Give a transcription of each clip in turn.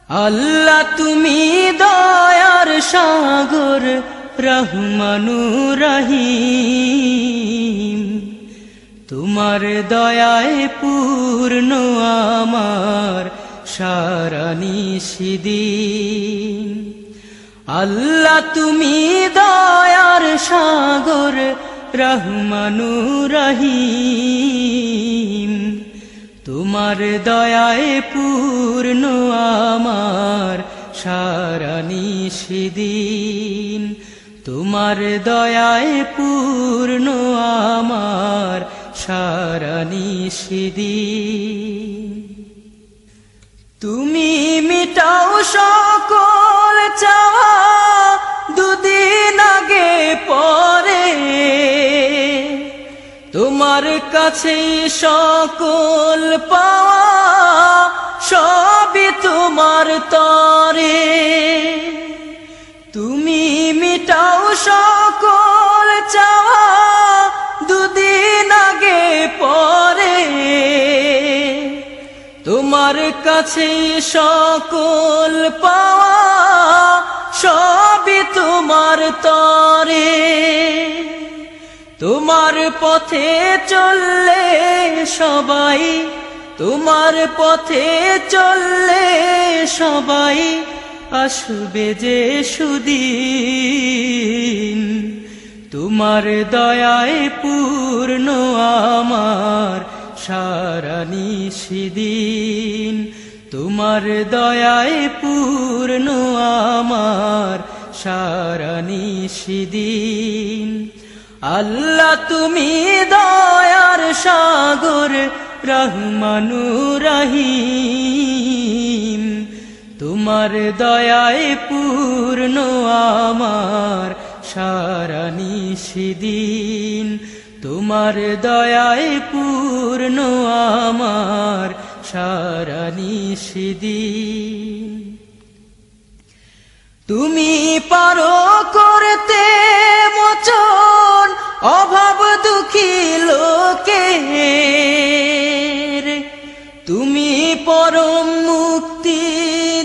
আল্লাহ তুমি দয়ার সাগর রহমানুর রহিম, তোমার দয়ায় পূর্ণ আমার সারা নিশিদিন। আল্লাহ তুমি দয়ার সাগর রহমানুর রহিম, তোমার দয়ায় পূর্ণ আমার সারা নিশিদিন। তোমার দয়ায় পূর্ণ আমার সারা নিশিদিন। তুমি মিটাও সকল চাওয়া দুদিন আগে পরে, তোমার কাছেই সকল পাওয়া সবই তোমার তরে। তুমি মিটাও সকল চাওয়া দুদিন আগে পরে, তোমার কাছেই সকল পাওয়া সবই তোমার তরে। তোমার পথে চললে সবাই, তোমার পথে চললে সবাই আসবে যে সুদিন। তোমার দয়ায় পূর্ণ আমার সারা নিশিদিন। তোমার দয়ায় পূর্ণ আমার সারা নিশিদিন। আল্লাহ তুমি দয়ার সাগর রহমানুর রহিম, তোমার দয়ায় পূর্ণ আমার সারা নিশিদিন। তোমার দয়ায় পূর্ণ আমার সারা নিশিদিন। তুমি পারো করতে মোচন অভাব দুঃখী লোকের, তুমি পরম মুক্তি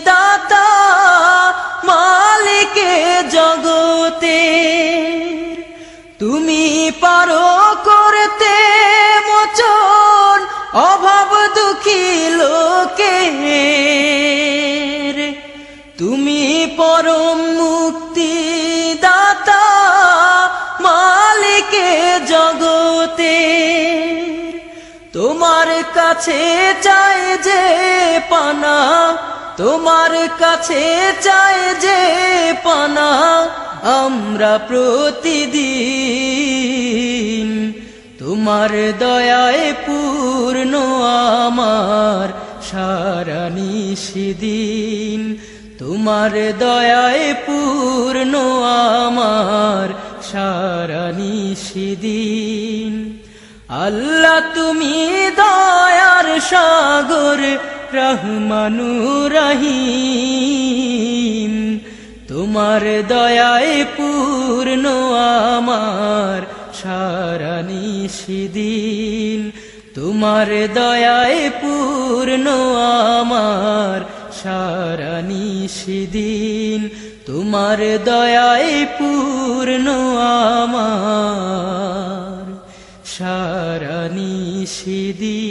দাতা মালিকে জগতের। তুমি পারো করতে মোচন অভাব দুঃখী লোকের, তুমি পরম মুক্তি দাতা মালিকে জগতের। তোমার কাছে চাই যে পানা, তোমার কাছে চাই যে পানা আমরা প্রতিদিন। তোমার দয়ায় পূর্ণ আমার সারা নিশিদিন। তোমার দয়ায় পূর্ণ আমার সারা নিশিদিন। আল্লাহ তুমি দয়ার সাগর রহমানুর রহিম, তোমার দয়ায় পূর্ণ আমার সারা নিশিদিন। তোমার দয়ায় পূর্ণ আমার সারা নিশিদিন। তোমার দয়ায় পূর্ণ আমার সারা নিশিদিন।